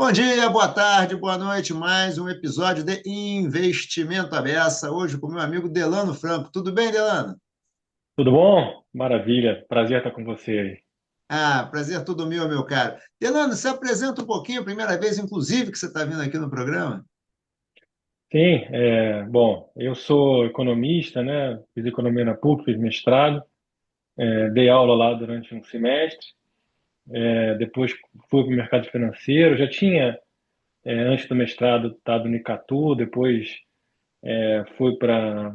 Bom dia, boa tarde, boa noite. Mais um episódio de Investimento à Beça. Hoje com meu amigo Delano Franco. Tudo bem, Delano? Tudo bom? Maravilha. Prazer estar com você aí. Prazer todo meu caro. Delano, se apresenta um pouquinho, primeira vez, inclusive, que você está vindo aqui no programa. Sim, bom, eu sou economista, né? Fiz economia na PUC, fiz mestrado, dei aula lá durante um semestre, depois fui para o mercado financeiro. Já tinha, antes do mestrado, estado no Icatu, depois fui para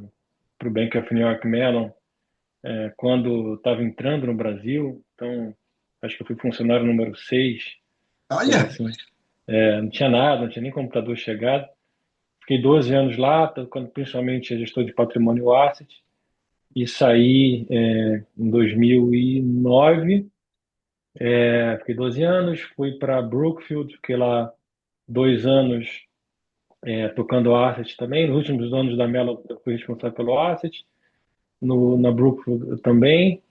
o Bank of New York Mellon, quando estava entrando no Brasil. Então, acho que eu fui funcionário número 6, coisa Olha, assim. Não tinha nada, não tinha nem computador chegado. Fiquei 12 anos lá, tocando principalmente a gestor de patrimônio e asset, e saí em 2009. Fiquei 12 anos, fui para Brookfield, fiquei lá 2 anos tocando asset também. Nos últimos anos da Mellon eu fui responsável pelo asset, na Brookfield também.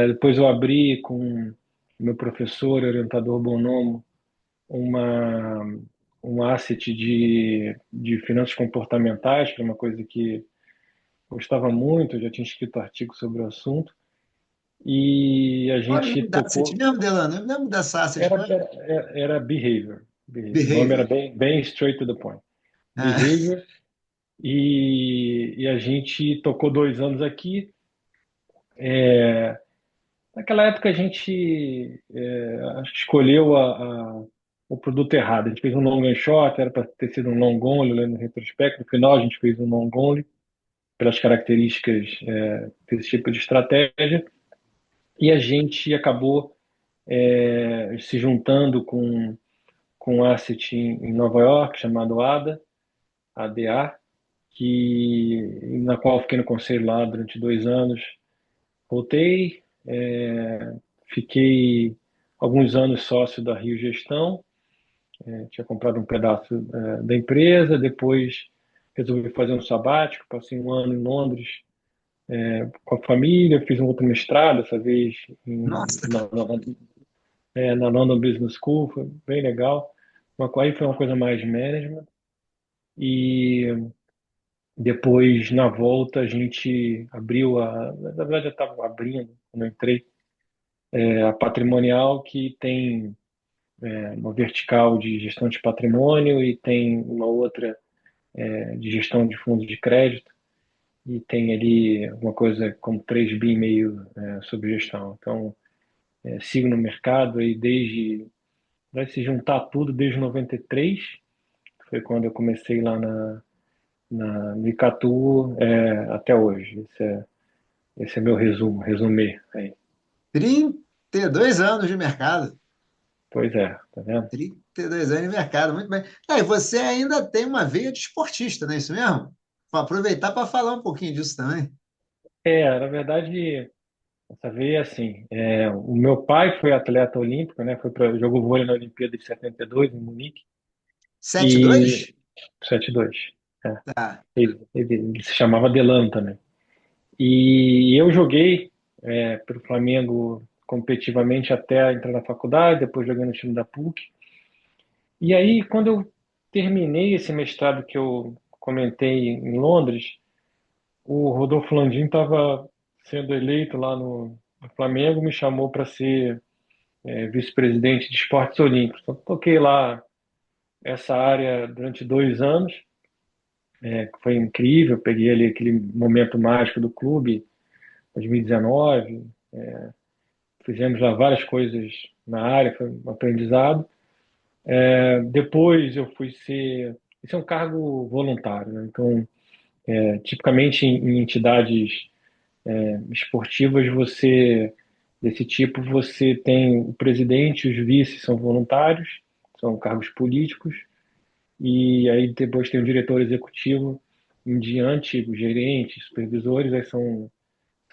Depois eu abri com meu professor, orientador Bonomo, uma, um asset de finanças comportamentais, que é uma coisa que gostava muito, eu já tinha escrito artigo sobre o assunto, e a olha o gente nome da asset tocou. mesmo, Delano. Eu lembro dessa asset. Era, Qual é? era behavior. O nome era Behavior. bem straight to the point. Ah, Behavior, e a gente tocou 2 anos aqui. Naquela época a gente acho que escolheu o produto errado. A gente fez um long and short, era para ter sido um long only, olhando no retrospecto. No final a gente fez um long only, pelas características desse tipo de estratégia. E a gente acabou se juntando com um asset em Nova York chamado ADA, na qual eu fiquei no conselho lá durante 2 anos. Voltei, fiquei alguns anos sócio da Rio Gestão, tinha comprado um pedaço da empresa, depois resolvi fazer um sabático, passei um ano em Londres com a família, fiz um outro mestrado, dessa vez nossa, na London Business School, foi bem legal. Aí foi uma coisa mais de management. E depois, na volta, a gente abriu na verdade, já estava abrindo, quando eu entrei, a Patrimonial, que tem uma vertical de gestão de patrimônio e tem uma outra de gestão de fundos de crédito. E tem ali uma coisa como 3 bi e meio sobre gestão. Então, sigo no mercado aí vai se juntar tudo desde 93, que foi quando eu comecei lá no Icatu, até hoje. Esse é meu resumê aí. 32 anos de mercado. Pois é, tá vendo? 32 anos de mercado, muito bem. E você ainda tem uma veia de esportista, não é isso mesmo? Vou aproveitar para falar um pouquinho disso também. Na verdade, essa veio assim. O meu pai foi atleta olímpico, né? Jogou vôlei na Olimpíada de 72 em Munique, 7-2? e 72. É. Tá. Ele se chamava Delano também. E eu joguei pelo Flamengo competitivamente até entrar na faculdade, depois joguei no time da PUC. E aí, quando eu terminei esse mestrado que eu comentei em Londres, o Rodolfo Landim estava sendo eleito lá no Flamengo, me chamou para ser vice-presidente de esportes olímpicos. Então, toquei lá essa área durante 2 anos, que foi incrível. Peguei ali aquele momento mágico do clube, 2019. Fizemos lá várias coisas na área, foi um aprendizado. Depois eu fui ser. Esse é um cargo voluntário, né? Então, tipicamente em entidades esportivas, desse tipo, você tem o presidente e os vices são voluntários, são cargos políticos, e aí depois tem o diretor executivo em diante, os gerentes, supervisores, aí são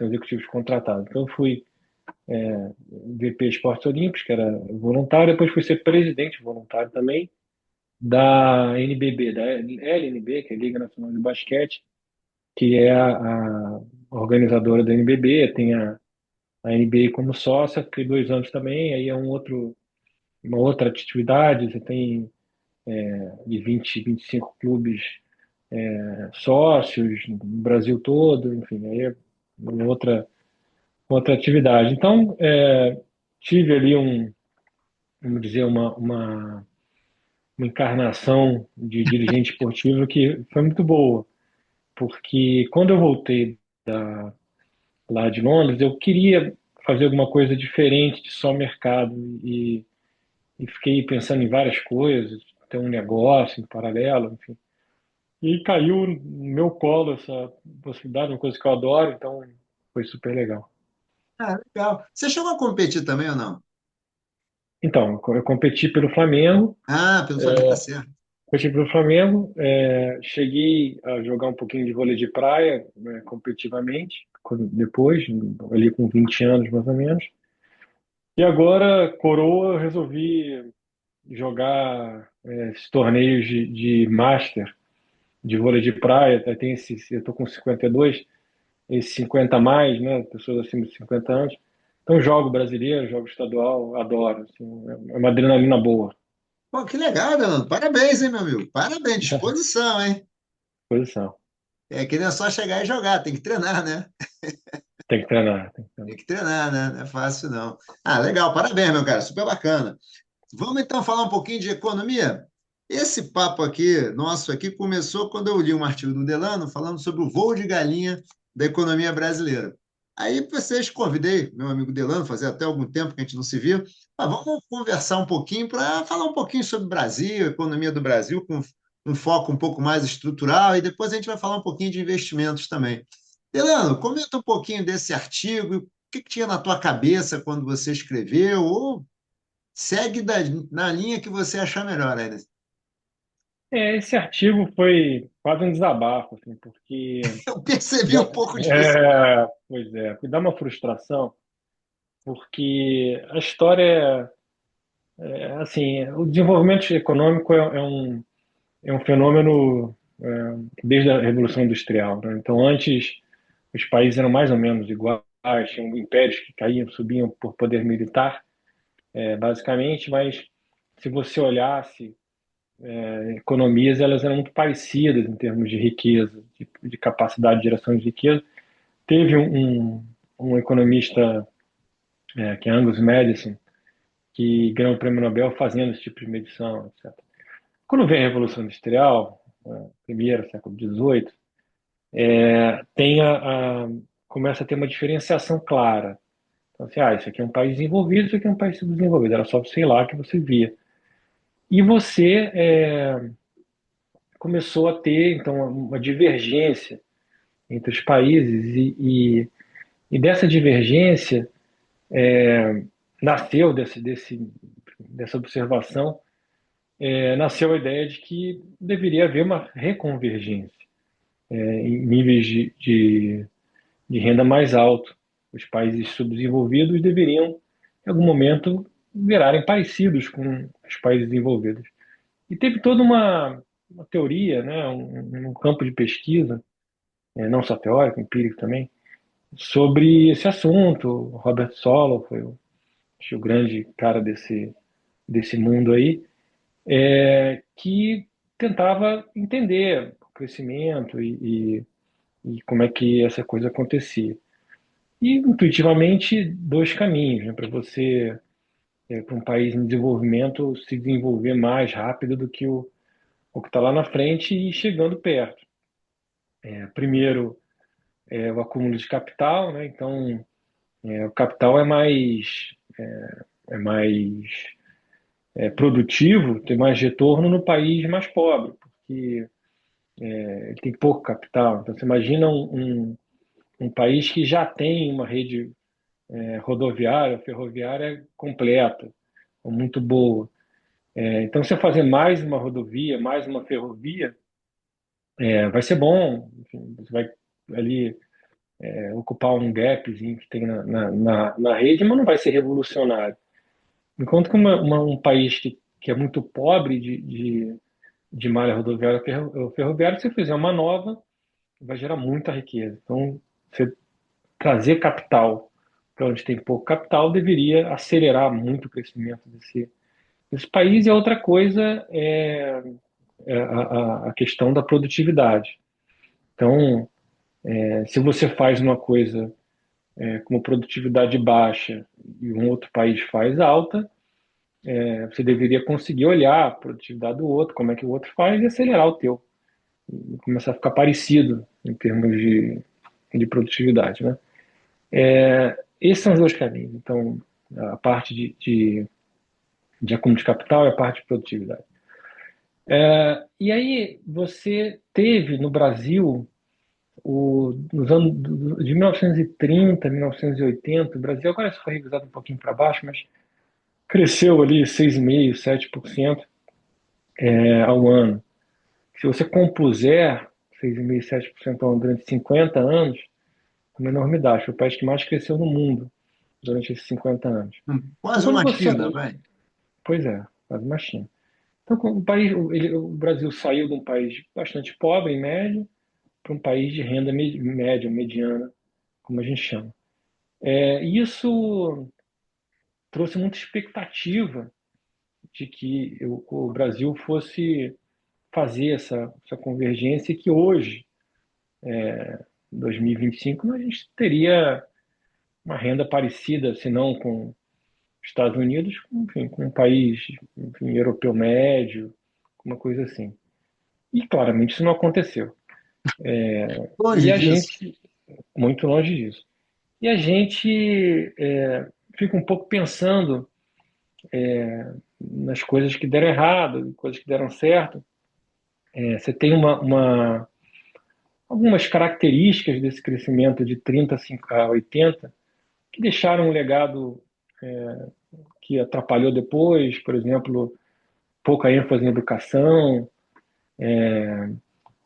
executivos contratados. Então, eu fui VP Esportes Olímpicos, que era voluntário, depois fui ser presidente voluntário também da NBB, da LNB, que é a Liga Nacional de Basquete, que é a organizadora da NBB, tem a NBA como sócia, fiquei 2 anos também, aí é uma outra atividade, você tem de 20, 25 clubes sócios no Brasil todo, enfim, aí é uma outra atividade. Então, tive ali vamos dizer, uma encarnação de dirigente esportivo que foi muito boa, porque quando eu voltei lá de Londres, eu queria fazer alguma coisa diferente de só mercado e fiquei pensando em várias coisas, ter um negócio em paralelo, enfim. E caiu no meu colo essa possibilidade, uma coisa que eu adoro, então foi super legal. Ah, legal. Você chegou a competir também ou não? Então, eu competi pelo Flamengo, Ah, pelo Flamengo, tá certo. cheguei a jogar um pouquinho de vôlei de praia, né, competitivamente, depois, ali com 20 anos mais ou menos. E agora, coroa, eu resolvi jogar esses torneios de Master, de vôlei de praia. Tem eu tô com 52, esses 50 a mais, né, pessoas acima de 50 anos. Então, jogo brasileiro, jogo estadual, adoro. Assim, é uma adrenalina boa. Pô, que legal, Delano. Parabéns, hein, meu amigo? Parabéns, disposição, hein? Posição. É que não é só chegar e jogar, tem que treinar, né? Tem que treinar, tem que Tem treinar. que treinar, né? Não é fácil, não. Ah, legal, parabéns, meu cara, super bacana. Vamos então falar um pouquinho de economia? Esse papo aqui, nosso aqui, começou quando eu li um artigo do Delano falando sobre o voo de galinha da economia brasileira. Aí vocês convidei meu amigo Delano, fazia até algum tempo que a gente não se viu, mas vamos conversar um pouquinho para falar um pouquinho sobre o Brasil, a economia do Brasil, com um foco um pouco mais estrutural, e depois a gente vai falar um pouquinho de investimentos também. Delano, comenta um pouquinho desse artigo, o que tinha na tua cabeça quando você escreveu, ou segue na linha que você achar melhor, ainda. Esse artigo foi quase um desabafo, assim, porque Eu percebi um pouco disso. pois é, dá uma frustração, porque a história assim, o desenvolvimento econômico é um fenômeno desde a Revolução Industrial, né? Então, antes os países eram mais ou menos iguais, tinham impérios que caíam, subiam por poder militar, basicamente, mas se você olhasse economias, elas eram muito parecidas em termos de riqueza, de capacidade de geração de riqueza. Teve um economista, que é Angus Madison, que ganhou o prêmio Nobel fazendo esse tipo de medição, etc. Quando vem a Revolução Industrial, primeiro, século XVIII, tem começa a ter uma diferenciação clara. Então, assim, isso aqui é um país desenvolvido, isso aqui é um país subdesenvolvido. Era só sei lá que você via. E você começou a ter, então, uma divergência entre os países e dessa divergência nasceu dessa observação, nasceu a ideia de que deveria haver uma reconvergência em níveis de renda mais alto. Os países subdesenvolvidos deveriam, em algum momento, virarem parecidos com os países desenvolvidos. E teve toda uma teoria, né, um campo de pesquisa, não só teórico, empírico também, sobre esse assunto. O Robert Solow foi acho, o grande cara desse mundo aí, que tentava entender o crescimento e como é que essa coisa acontecia. E, intuitivamente, dois caminhos, né, para você, para um país em desenvolvimento, se desenvolver mais rápido do que o que está lá na frente e chegando perto. Primeiro, o acúmulo de capital, né? Então, o capital é mais produtivo, tem mais retorno no país mais pobre, porque ele tem pouco capital. Então, você imagina um país que já tem uma rede rodoviária, ferroviária completa, ou muito boa. Então, você fazer mais uma rodovia, mais uma ferrovia, vai ser bom. Enfim, você vai ali ocupar um gapzinho que tem na rede, mas não vai ser revolucionário. Enquanto que um país que é muito pobre de malha rodoviária ou ferroviária, se fizer uma nova, vai gerar muita riqueza. Então, você trazer capital para onde tem pouco capital deveria acelerar muito o crescimento desse país, e a outra coisa é a questão da produtividade. Então, se você faz uma coisa com produtividade baixa e um outro país faz alta, você deveria conseguir olhar a produtividade do outro, como é que o outro faz e acelerar o teu, e começar a ficar parecido em termos de produtividade, né? Esses são os dois caminhos. Então, a parte de acúmulo de capital e a parte de produtividade. E aí você teve no Brasil, nos anos de 1930, 1980, o Brasil agora se foi revisado um pouquinho para baixo, mas cresceu ali 6,5%, 7% ao ano. Se você compuser 6,5%, 7% ao ano durante 50 anos, é uma enormidade. Foi o país que mais cresceu no mundo durante esses 50 anos. Então, Quase quando uma você. China, vai. Pois é, quase uma China. Então, o Brasil saiu de um país bastante pobre, em média, para um país de renda média, mediana, como a gente chama. Isso trouxe muita expectativa de que o Brasil fosse fazer essa convergência e que hoje, em 2025, a gente teria uma renda parecida, se não com os Estados Unidos, enfim, com um país, enfim, europeu médio, uma coisa assim. E claramente isso não aconteceu. E Longe a disso. gente, muito longe disso. E a gente fica um pouco pensando nas coisas que deram errado, coisas que deram certo. Você tem algumas características desse crescimento de 30 a 80 que deixaram um legado que atrapalhou depois, por exemplo, pouca ênfase em educação,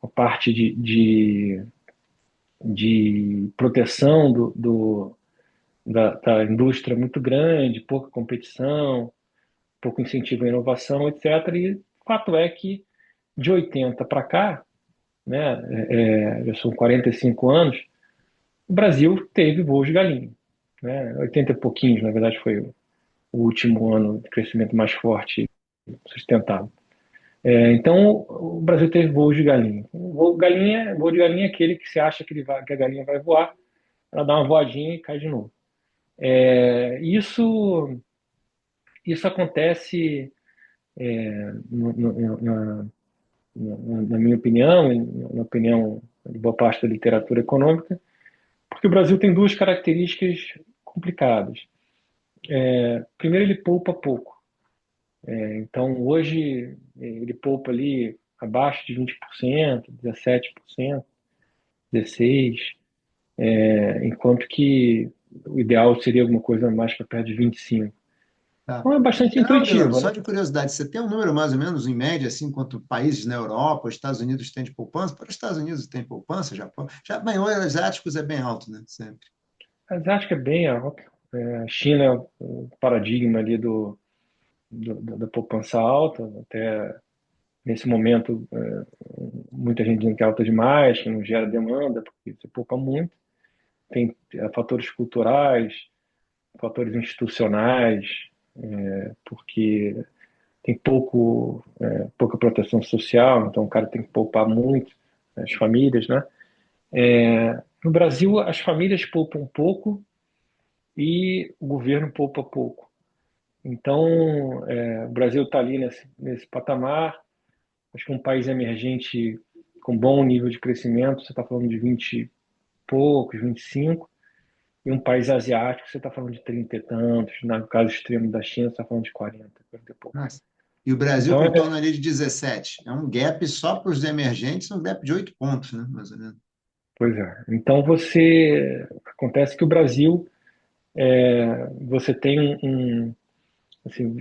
a parte de proteção da indústria muito grande, pouca competição, pouco incentivo à inovação, etc. E o fato é que de 80 para cá, né, já são 45 anos, o Brasil teve voos de galinha. Né, 80 e pouquinhos, na verdade, foi o último ano de crescimento mais forte sustentável. Então, o Brasil teve voos de galinha. Voo de galinha é aquele que você acha que a galinha vai voar, ela dá uma voadinha e cai de novo. Isso acontece, na, na minha opinião, e na opinião de boa parte da literatura econômica, porque o Brasil tem duas características complicadas. Primeiro, ele poupa pouco. Então, hoje, ele poupa ali abaixo de 20%, 17%, 16%, enquanto que o ideal seria alguma coisa mais para perto de 25%. Tá. Então, é bastante Não, Delano, intuitivo, só né? de curiosidade, você tem um número mais ou menos, em média, assim, quanto países na Europa, os Estados Unidos têm de poupança? Para os Estados Unidos tem poupança, Japão? Já, bem, os asiáticos é bem alto, né? Sempre. Mas acho que é bem alto. A China é o paradigma ali da poupança alta, até nesse momento, muita gente dizendo que é alta demais, que não gera demanda, porque você poupa muito. Tem fatores culturais, fatores institucionais, porque tem pouca proteção social, então o cara tem que poupar muito, as famílias, né? No Brasil, as famílias poupam pouco e o governo poupa pouco. Então, o Brasil está ali nesse patamar. Acho que um país emergente com bom nível de crescimento, você está falando de 20 e poucos, 25, e um país asiático, você está falando de 30 e tantos, no caso extremo da China, você está falando de 40, 40 e poucos. Nossa. E o Brasil Então, com torno ali de 17. É um gap só para os emergentes, um gap de 8 pontos, né? Mais ou menos. pois é. Então, acontece que o Brasil, você tem assim,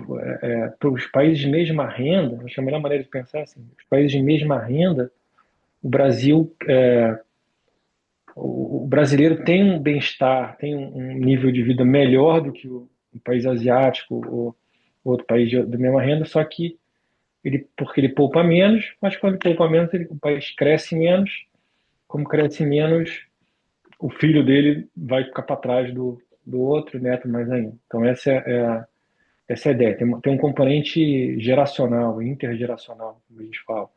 para os países de mesma renda, acho que a melhor maneira de pensar é assim, os países de mesma renda, o Brasil, o brasileiro tem um bem-estar, tem um nível de vida melhor do que o país asiático ou outro país da mesma renda, só que porque ele poupa menos, mas quando ele poupa menos, o país cresce menos, como cresce menos, o filho dele vai ficar para trás do outro, o neto mais ainda. Então essa Essa é a ideia. Tem um componente geracional, intergeracional, como a gente fala.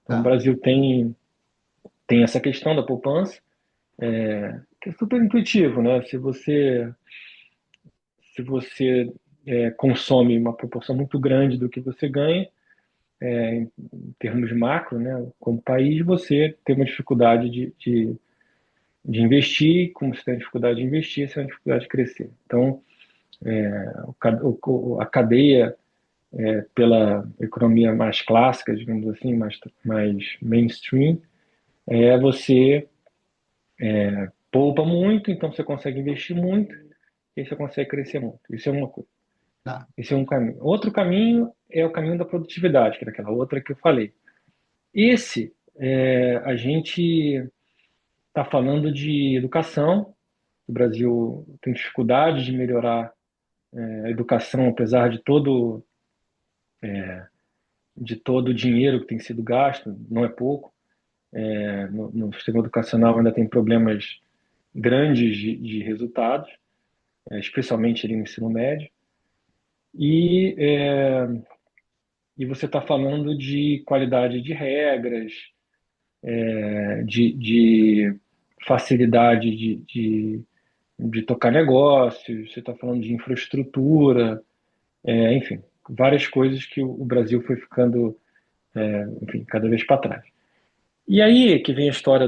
Então, o Tá. Brasil tem essa questão da poupança, que é super intuitivo, né? Se você consome uma proporção muito grande do que você ganha, em termos macro, né? Como país, você tem uma dificuldade de investir. Como você tem dificuldade de investir, você tem dificuldade de crescer. Então, a cadeia pela economia mais clássica, digamos assim, mais mainstream, você poupa muito, então você consegue investir muito, e aí você consegue crescer muito. Isso é uma coisa. Tá. Esse é um caminho. Outro caminho é o caminho da produtividade, que era aquela outra que eu falei. A gente está falando de educação. O Brasil tem dificuldade de melhorar a educação, apesar de todo o dinheiro que tem sido gasto, não é pouco. No sistema educacional ainda tem problemas grandes de resultados, especialmente ali no ensino médio. E, é, e você está falando de qualidade de regras, de facilidade de tocar negócios, você está falando de infraestrutura, enfim, várias coisas que o Brasil foi ficando, enfim, cada vez para trás. E aí que vem a história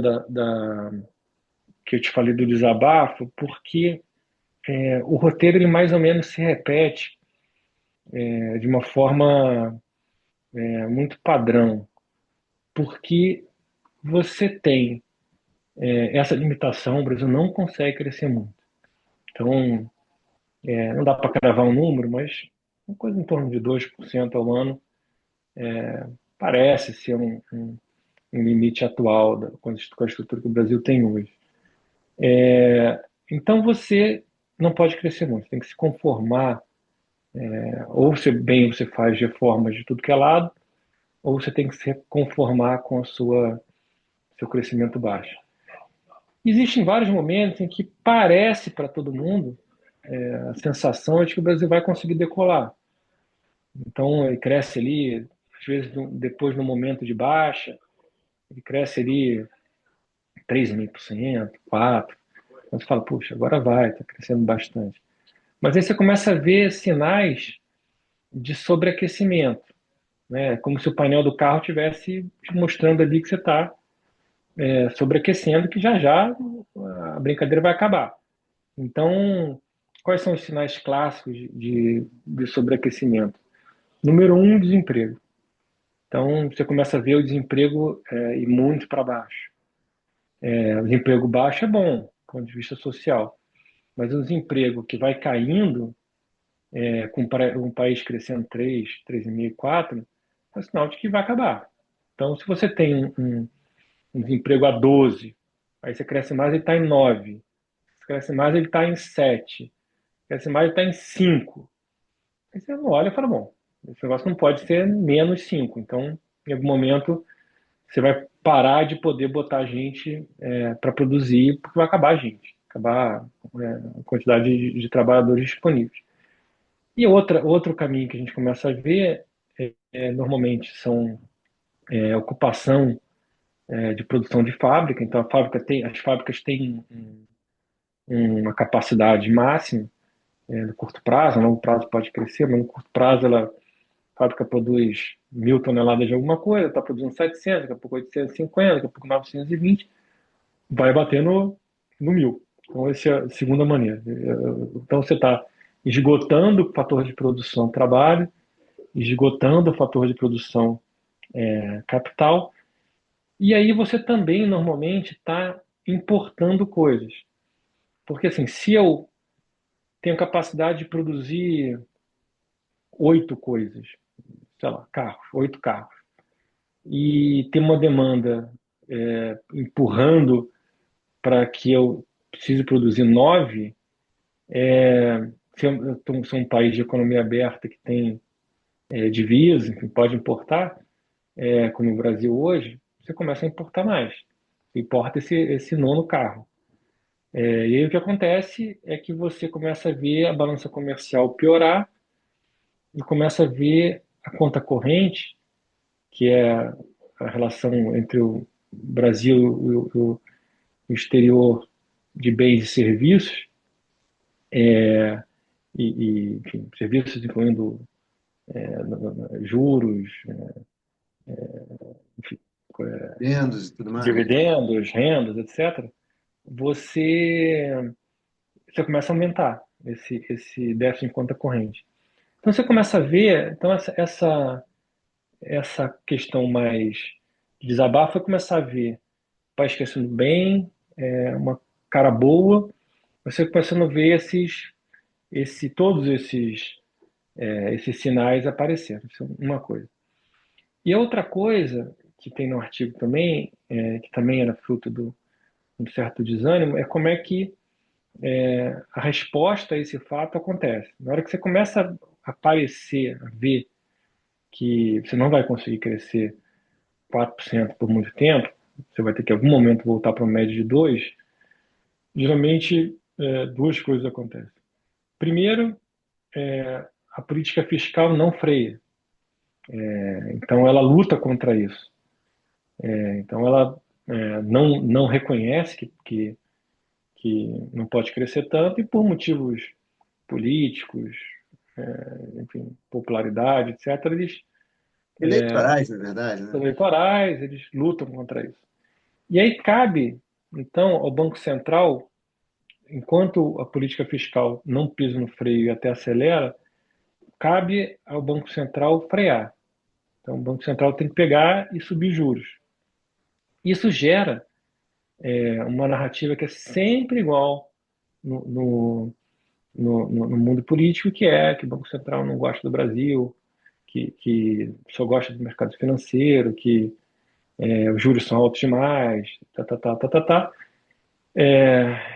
que eu te falei do desabafo, porque o roteiro ele mais ou menos se repete de uma forma muito padrão, porque você tem essa limitação, o Brasil não consegue crescer muito. Então, não dá para cravar um número, mas uma coisa em torno de 2% ao ano parece ser um limite atual com a estrutura que o Brasil tem hoje. Então, você não pode crescer muito, tem que se conformar, ou você faz reformas de tudo que é lado, ou você tem que se conformar com seu crescimento baixo. Existem vários momentos em que parece para todo mundo a sensação é de que o Brasil vai conseguir decolar. Então, ele cresce ali, às vezes, depois no momento de baixa, ele cresce ali 3,5%, 4%. Então, você fala, puxa, agora vai, está crescendo bastante. Mas aí você começa a ver sinais de sobreaquecimento, né? Como se o painel do carro estivesse te mostrando ali que você está sobreaquecendo, que já já a brincadeira vai acabar. Então, quais são os sinais clássicos de sobreaquecimento? Número um, desemprego. Então, você começa a ver o desemprego ir muito para baixo. O desemprego baixo é bom, do ponto de vista social, mas o desemprego que vai caindo, com um país crescendo 3, 3,5, 4, é sinal de que vai acabar. Então, se você tem um desemprego a 12, aí você cresce mais, ele está em 9. Se cresce mais, ele está em 7. Cresce mais, ele está em 5. Aí você olha e fala, bom, esse negócio não pode ser menos 5. Então, em algum momento, você vai parar de poder botar gente para produzir, porque vai acabar a gente, acabar a quantidade de trabalhadores disponíveis. E outro caminho que a gente começa a ver, normalmente, são ocupação de produção de fábrica. Então, as fábricas têm uma capacidade máxima no curto prazo. No longo prazo pode crescer, mas no curto prazo a fábrica produz 1.000 toneladas de alguma coisa, está produzindo 700, daqui a pouco 850, daqui a pouco 920, vai bater no 1.000. Então, essa é a segunda maneira. Então, você está esgotando o fator de produção trabalho, esgotando o fator de produção capital, e aí você também normalmente está importando coisas. Porque assim, se eu tenho capacidade de produzir 8 coisas, sei lá, carros, 8 carros, e tem uma demanda empurrando para que eu precise produzir 9, se eu sou um país de economia aberta que tem divisas, enfim, pode importar, como o Brasil hoje, você começa a importar mais. Importa esse nono carro. E aí o que acontece é que você começa a ver a balança comercial piorar, e começa a ver a conta corrente, que é a relação entre o Brasil e o exterior de bens e serviços, enfim, serviços incluindo juros, enfim, Vendos e tudo mais. dividendos, rendas, etc., você, você começa a aumentar esse déficit em conta corrente. Então você começa a ver, então essa questão mais de desabafo é começar a ver o país crescendo bem, uma cara boa, você começando a ver todos esses sinais aparecendo. Isso é uma coisa. E a outra coisa que tem no artigo também, que também era fruto de um certo desânimo, é como é que a resposta a esse fato acontece. Na hora que você começa a aparecer, a ver que você não vai conseguir crescer 4% por muito tempo, você vai ter que em algum momento voltar para uma média de 2%, geralmente duas coisas acontecem. Primeiro, a política fiscal não freia, então ela luta contra isso. Então ela não reconhece que não pode crescer tanto e por motivos políticos, enfim, popularidade, etc., eles Eleitorais, na verdade, né? eleitorais, eles lutam contra isso. E aí cabe, então, ao Banco Central, enquanto a política fiscal não pisa no freio e até acelera, cabe ao Banco Central frear. Então, o Banco Central tem que pegar e subir juros. Isso gera uma narrativa que é sempre igual no, no, no mundo político, que é que o Banco Central não gosta do Brasil, que só gosta do mercado financeiro, que os juros são altos demais, tá.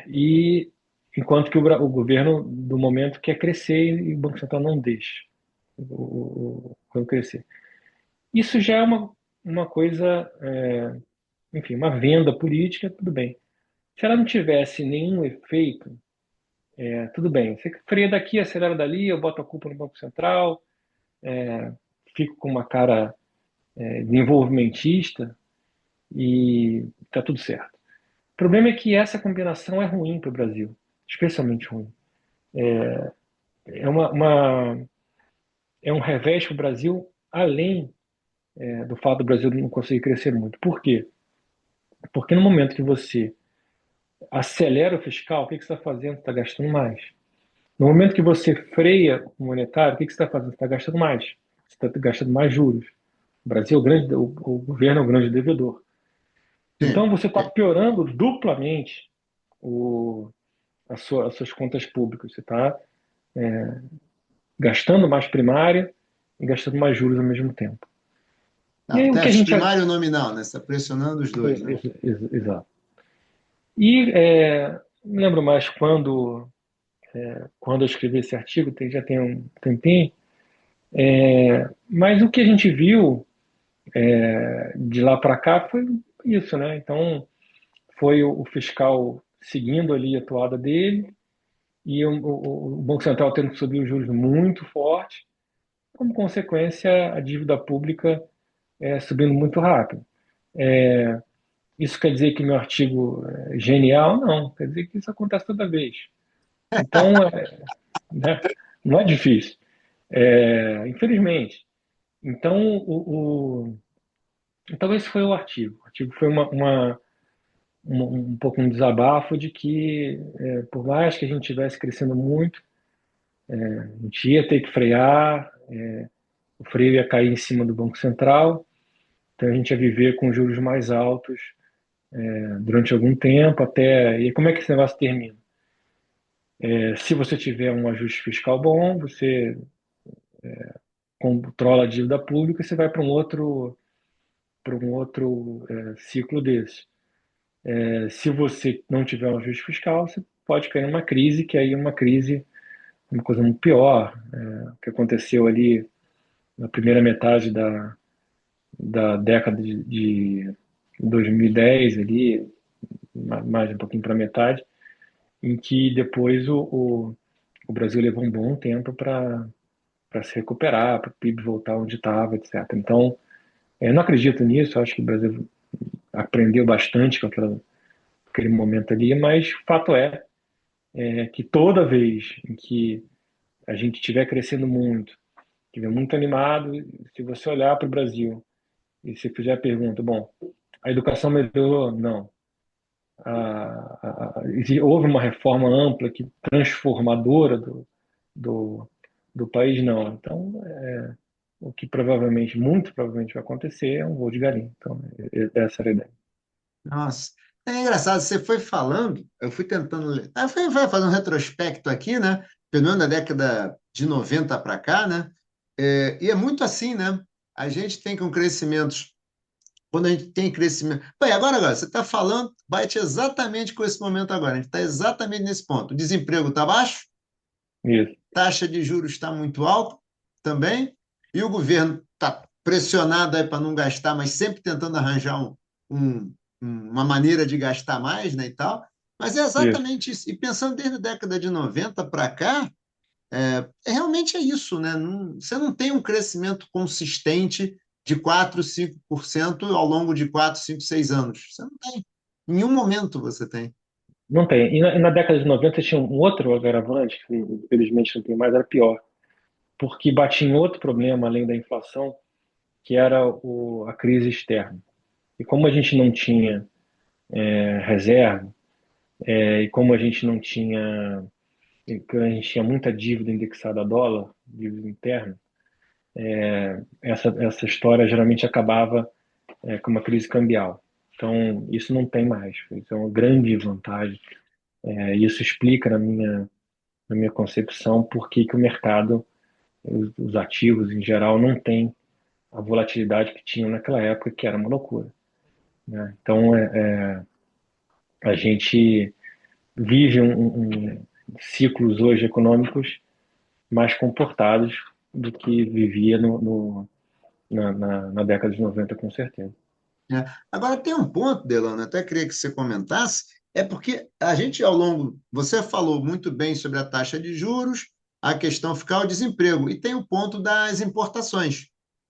E enquanto que o governo do momento quer crescer e o Banco Central não deixa o governo crescer. Isso já é uma coisa, enfim, uma venda política, tudo bem. Se ela não tivesse nenhum efeito, tudo bem. Você freia daqui, acelera dali, eu boto a culpa no Banco Central, fico com uma cara desenvolvimentista e está tudo certo. O problema é que essa combinação é ruim para o Brasil, especialmente ruim. É, é um revés para o Brasil, além do fato do Brasil não conseguir crescer muito. Por quê? Porque no momento que você acelera o fiscal, o que você está fazendo? Você está gastando mais. No momento que você freia o monetário, o que você está fazendo? Você está gastando mais. Você está gastando mais juros. O Brasil, o governo é o grande devedor. Sim. Então você está piorando duplamente o, as suas contas públicas. Você está gastando mais primária e gastando mais juros ao mesmo tempo. E Não, aí o que a déficit gente. primário e nominal, né? Você está pressionando os dois, né? Exato. E me lembro mais quando eu escrevi esse artigo, já tem um tempinho, mas o que a gente viu de lá para cá foi isso, né? Então, foi o fiscal seguindo ali a toada dele e o Banco Central tendo que subir os juros muito forte, como consequência, a dívida pública subindo muito rápido. Isso quer dizer que meu artigo é genial? Não, quer dizer que isso acontece toda vez. Então, né, não é difícil, infelizmente. Então, então, esse foi o artigo. O artigo foi um pouco um desabafo de que, por mais que a gente estivesse crescendo muito, a gente ia ter que frear, o freio ia cair em cima do Banco Central, então a gente ia viver com juros mais altos durante algum tempo, até. E como é que esse negócio termina? Se você tiver um ajuste fiscal bom, você controla a dívida pública, você vai para um outro ciclo desse. Se você não tiver um ajuste fiscal, você pode cair numa crise, que aí é uma crise, uma coisa muito pior, o que aconteceu ali na primeira metade da década de 2010, ali, mais um pouquinho para metade, em que depois o Brasil levou um bom tempo para se recuperar, para o PIB voltar onde estava, etc. Então, eu não acredito nisso, acho que o Brasil aprendeu bastante com aquele momento ali, mas o fato é que toda vez em que a gente estiver crescendo muito, estiver muito animado, se você olhar para o Brasil e se fizer a pergunta, bom, a educação melhorou? Não. Houve uma reforma ampla, que transformadora do, do país? Não. Então, o que provavelmente, muito provavelmente vai acontecer é um voo de galinha. Então, essa era a ideia. Nossa, é engraçado, você foi falando, eu fui tentando ler. Foi fazer um retrospecto aqui, né? Pelo menos na década de 90 para cá, né? E é muito assim, né? A gente tem com crescimentos, quando a gente tem crescimento. Bem, agora, você está falando, bate exatamente com esse momento agora. A gente está exatamente nesse ponto. O desemprego está baixo, Isso, taxa de juros está muito alta também, e o governo está pressionado aí para não gastar, mas sempre tentando arranjar um, uma maneira de gastar mais, né, e tal. Mas é isso. exatamente isso. E pensando desde a década de 90 para cá, realmente é isso, né? Você não tem um crescimento consistente de 4, 5% ao longo de 4, 5, 6 anos. Você não tem. Em nenhum momento você tem. Não tem. E na década de 90 tinha um outro agravante, que infelizmente não tem mais, era pior. Porque batia em outro problema, além da inflação, que era a crise externa. E como a gente não tinha reserva, e como a gente não tinha, a gente tinha muita dívida indexada a dólar, dívida interna, essa história geralmente acabava com uma crise cambial. Então, isso não tem mais. Isso é uma grande vantagem. Isso explica, na minha concepção, por que que o mercado, os ativos em geral, não tem a volatilidade que tinham naquela época, que era uma loucura, né? Então, a gente vive ciclos hoje econômicos mais comportados do que vivia na década de 90, com certeza. Né? Agora, tem um ponto, Delano, até queria que você comentasse, é porque a gente, ao longo, você falou muito bem sobre a taxa de juros, a questão fiscal e o desemprego, e tem o ponto das importações.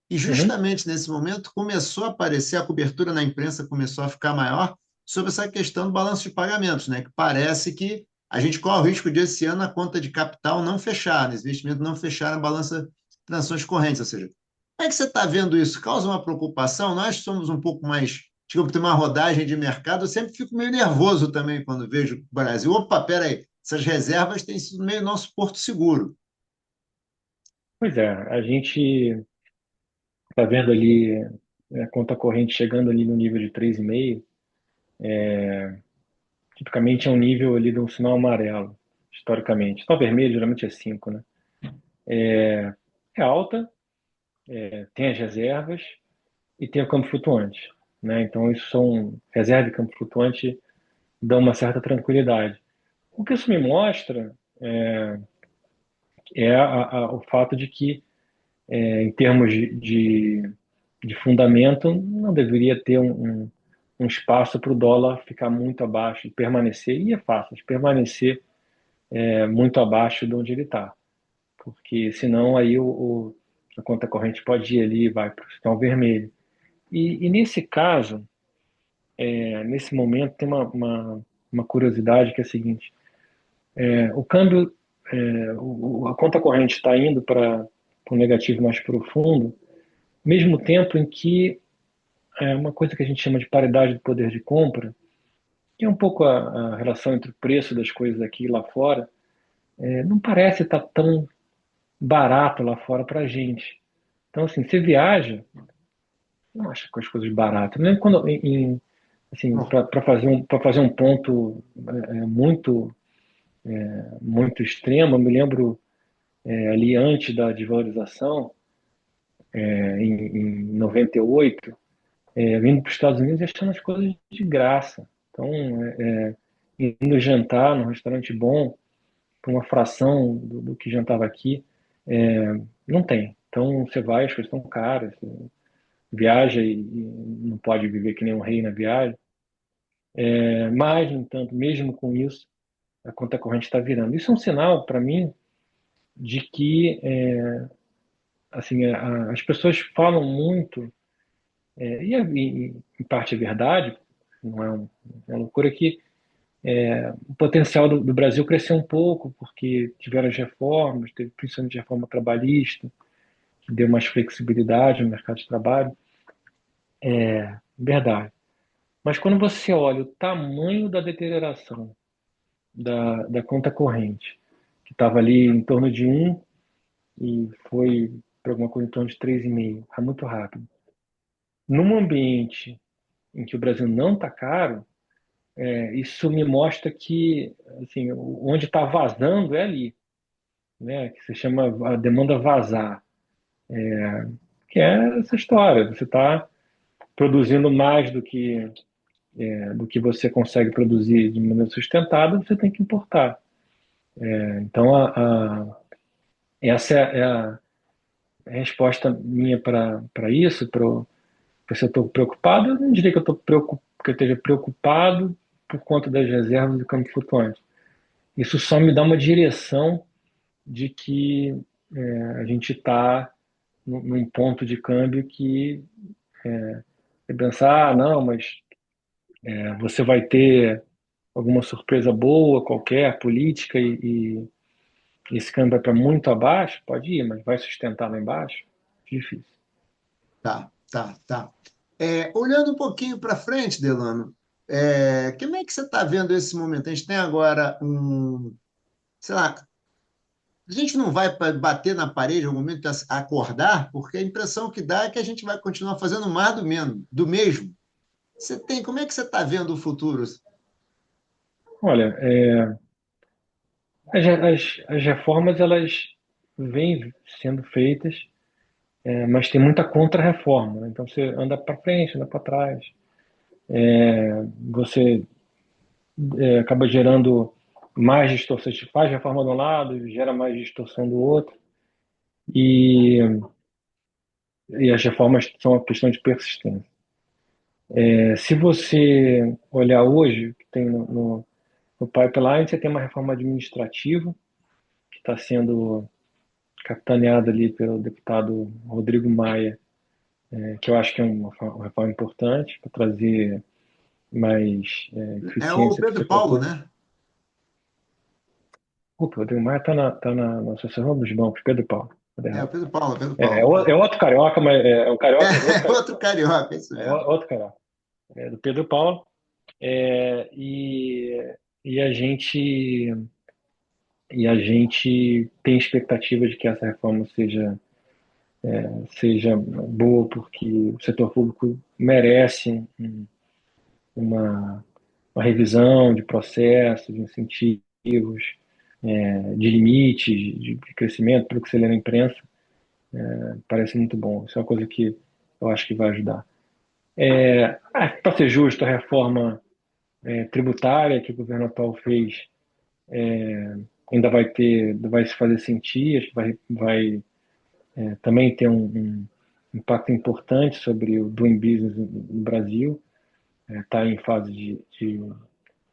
E Uhum. justamente nesse momento começou a aparecer, a cobertura na imprensa começou a ficar maior sobre essa questão do balanço de pagamentos, né? Que parece que a gente corre o risco de esse ano a conta de capital não fechar, né? Esse investimento não fechar na balança de transações correntes, ou seja, como é que você está vendo isso? Causa uma preocupação? Nós somos um pouco mais, digamos, tem uma rodagem de mercado. Eu sempre fico meio nervoso também quando vejo o Brasil. Opa, peraí, essas reservas têm sido meio nosso porto seguro. Pois é, a gente está vendo ali a conta corrente chegando ali no nível de 3,5. Tipicamente é um nível ali de um sinal amarelo, historicamente. Sinal vermelho geralmente é 5, né? É alta, tem as reservas e tem o campo flutuante, né? Então isso são reserva e campo flutuante, dão uma certa tranquilidade. O que isso me mostra é o fato de que, em termos de fundamento, não deveria ter um espaço para o dólar ficar muito abaixo e permanecer, e é fácil, de permanecer muito abaixo de onde ele está, porque senão aí a conta corrente pode ir ali e vai para o sinal vermelho. E nesse caso, nesse momento, tem uma curiosidade que é a seguinte: o câmbio, a conta corrente está indo para um negativo mais profundo, mesmo tempo em que uma coisa que a gente chama de paridade do poder de compra, que é um pouco a relação entre o preço das coisas aqui e lá fora, não parece estar tão barato lá fora para a gente. Então, assim, você viaja, não acha que as coisas baratas. Nem quando, assim, Bom, para fazer um ponto muito, muito extremo, eu me lembro ali antes da desvalorização, em 98, vindo para os Estados Unidos e achando as coisas de graça. Então, indo jantar num restaurante bom, por uma fração do que jantava aqui, não tem. Então, você vai, as coisas estão caras, você viaja e não pode viver que nem um rei na viagem. Mas, no entanto, mesmo com isso, a conta corrente está virando. Isso é um sinal para mim de que assim, as pessoas falam muito, em parte é verdade, não é uma loucura que o potencial do Brasil cresceu um pouco, porque tiveram as reformas, teve principalmente a reforma trabalhista, que deu mais flexibilidade no mercado de trabalho, verdade. Mas quando você olha o tamanho da deterioração da conta corrente, que estava ali em torno de um e foi para alguma coisa em torno de 3,5, é muito rápido. Num ambiente em que o Brasil não está caro, isso me mostra que assim, onde está vazando é ali, né? Que se chama a demanda vazar, que é essa história. Você está produzindo mais do que você consegue produzir de maneira sustentável, você tem que importar. Então, essa é a resposta minha para isso, se eu estou preocupado, eu não diria que que eu esteja preocupado por conta das reservas do câmbio flutuante. Isso só me dá uma direção de que a gente está num ponto de câmbio que você pensar, não, mas você vai ter alguma surpresa boa, qualquer, política, e esse câmbio vai para muito abaixo, pode ir, mas vai sustentar lá embaixo? Difícil. Tá, tá, tá. Olhando um pouquinho para frente, Delano, como é que você está vendo esse momento? A gente tem agora sei lá, a gente não vai bater na parede em algum momento, acordar, porque a impressão que dá é que a gente vai continuar fazendo mais do mesmo. Como é que você está vendo o futuro? Olha, as reformas elas vêm sendo feitas, mas tem muita contra-reforma, né? Então você anda para frente, anda para trás. Você acaba gerando mais distorções, faz reforma de um lado, gera mais distorção do outro. E, e as reformas são uma questão de persistência. Se você olhar hoje, que tem no pipeline, você tem uma reforma administrativa que está sendo capitaneada ali pelo deputado Rodrigo Maia, que eu acho que é uma reforma importante para trazer mais É o eficiência para o Pedro setor Paulo, público. né? Opa, o Rodrigo Maia está na Associação dos Bancos, Pedro Paulo. Tá É o errado. Pedro Paulo, Pedro É, Paulo. é outro carioca, mas é um carioca, mas outro carioca. Outro carioca, isso É mesmo. outro carioca. É do Pedro Paulo. É, e a gente tem expectativa de que essa reforma seja boa, porque o setor público merece uma, uma revisão de processos, de incentivos, de limites, de crescimento, pelo que você lê na imprensa, parece muito bom. Isso é uma coisa que eu acho que vai ajudar. Para ser justo, a reforma tributária que o governo atual fez ainda vai se fazer sentir, acho que vai também ter um impacto importante sobre o doing business no Brasil. Está em fase de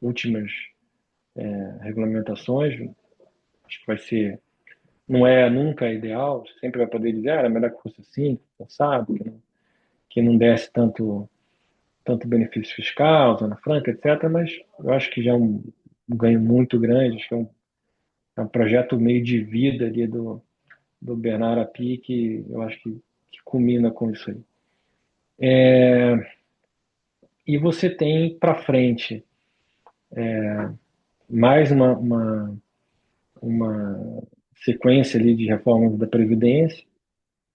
últimas regulamentações. Acho que vai ser, não é nunca ideal, você sempre vai poder dizer, era melhor que fosse assim, sabe, que não desse tanto benefício fiscal, Zona Franca, etc. Mas eu acho que já é um ganho muito grande, acho que é um projeto meio de vida ali do Bernard Api, que eu acho que culmina com isso aí. E você tem para frente mais uma sequência ali de reformas da Previdência.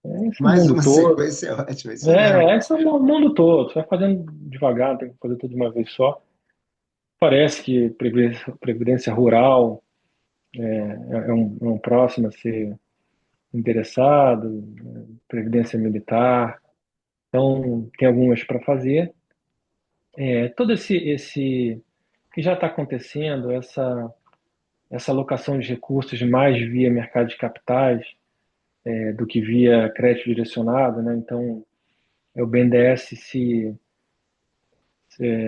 Esse é o Mais mundo uma todo. sequência ótima, isso mesmo. Esse é o mundo todo. Você vai fazendo devagar, tem que fazer tudo de uma vez só. Parece que Previdência Rural é um próximo a ser interessado, Previdência Militar. Então, tem algumas para fazer. Todo esse que já está acontecendo, essa alocação de recursos mais via mercado de capitais, do que via crédito direcionado, né? Então, o BNDES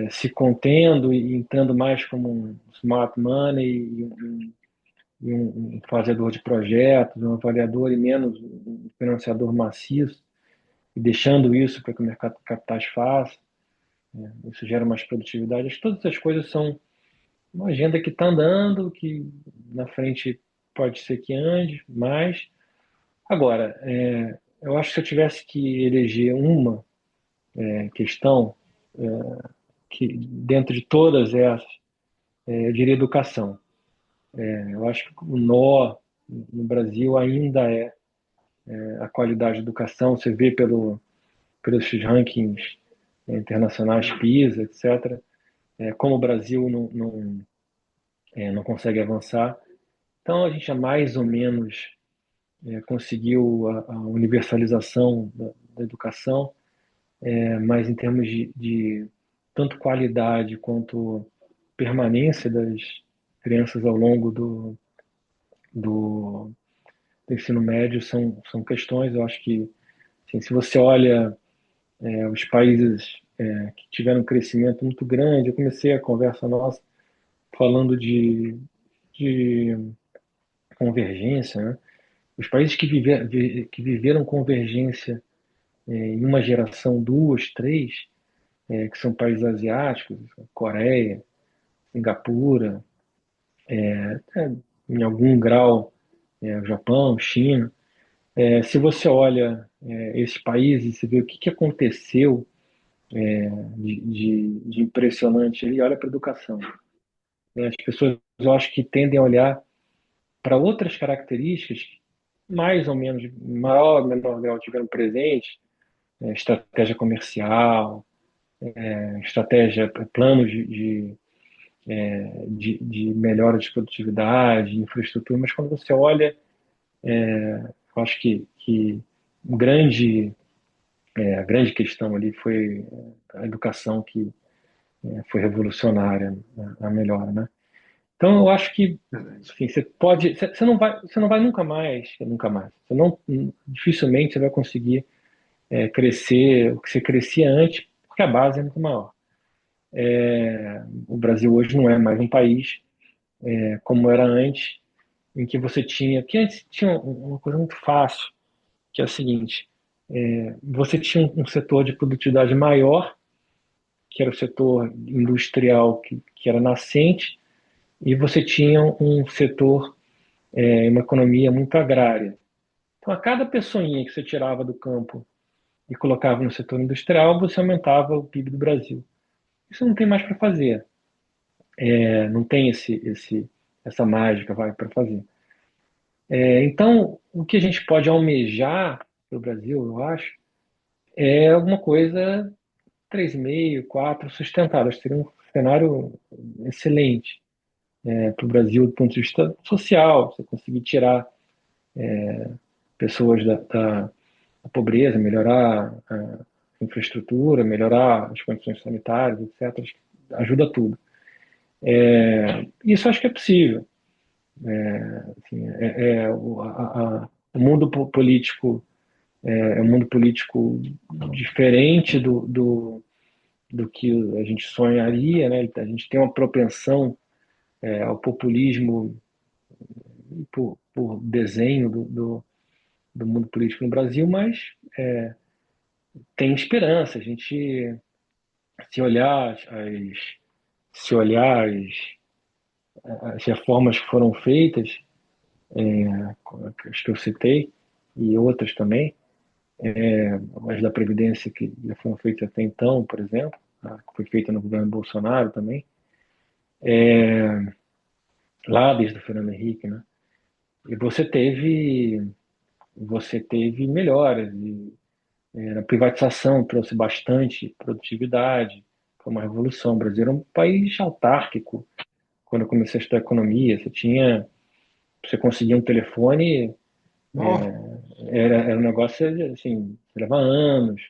se contendo e entrando mais como um smart money um fazedor de projetos, um avaliador e menos um financiador maciço, e deixando isso para que o mercado de capitais faça, né? Isso gera mais produtividade. Acho que todas essas coisas são uma agenda que está andando, que na frente pode ser que ande mais. Agora, eu acho que se eu tivesse que eleger uma questão, que dentro de todas essas, eu diria educação. Eu acho que o nó no Brasil ainda é a qualidade da educação. Você vê pelos rankings internacionais, PISA, etc., como o Brasil não consegue avançar. Então, a gente já mais ou menos conseguiu a universalização da educação, mas em termos de tanto qualidade quanto permanência das crianças ao longo do, do ensino médio são questões. Eu acho que, assim, se você olha os países que tiveram um crescimento muito grande, eu comecei a conversa nossa falando de convergência, né? Os países que viveram convergência em uma geração, duas, três, que são países asiáticos, Coreia, Singapura, em algum grau, Japão, China. Se você olha esses países, você vê o que aconteceu de impressionante ali, olha para a educação, né? As pessoas, eu acho que tendem a olhar para outras características que mais ou menos, em maior ou menor grau, tiveram presente, estratégia comercial, estratégia, planos de melhora de produtividade, infraestrutura, mas quando você olha, eu acho que um grande, a grande questão ali foi a educação que foi revolucionária, a melhora, né? Então eu acho que Verdade. assim, você não vai nunca mais. Você não, dificilmente você vai conseguir crescer o que você crescia antes, porque a base é muito maior. O Brasil hoje não é mais um país como era antes, em que você tinha, que antes tinha uma coisa muito fácil, que é o seguinte: você tinha um setor de produtividade maior, que era o setor industrial que era nascente, e você tinha um setor, uma economia muito agrária. Então, a cada pessoinha que você tirava do campo e colocava no setor industrial, você aumentava o PIB do Brasil. Isso não tem mais para fazer. Não tem essa mágica vai para fazer. Então, o que a gente pode almejar para o Brasil, eu acho, é alguma coisa 3,5, 4, sustentável. Acho que seria um cenário excelente para o Brasil do ponto de vista social, você conseguir tirar pessoas da pobreza, melhorar a infraestrutura, melhorar as condições sanitárias, etc. Acho que ajuda tudo. Isso acho que é possível. Assim, o mundo político é um mundo político diferente do que a gente sonharia, né? A gente tem uma propensão ao populismo por desenho do mundo político no Brasil, mas tem esperança. A gente se olhar se olhar as reformas que foram feitas, as que eu citei e outras também, as da Previdência que já foram feitas até então, por exemplo, que foi feita no governo Bolsonaro também, lá desde o Fernando Henrique, né? E você teve melhoras. A privatização trouxe bastante produtividade, foi uma revolução. O Brasil era um país autárquico quando eu comecei a estudar economia. Você conseguia um telefone, Oh, era um negócio assim, leva anos.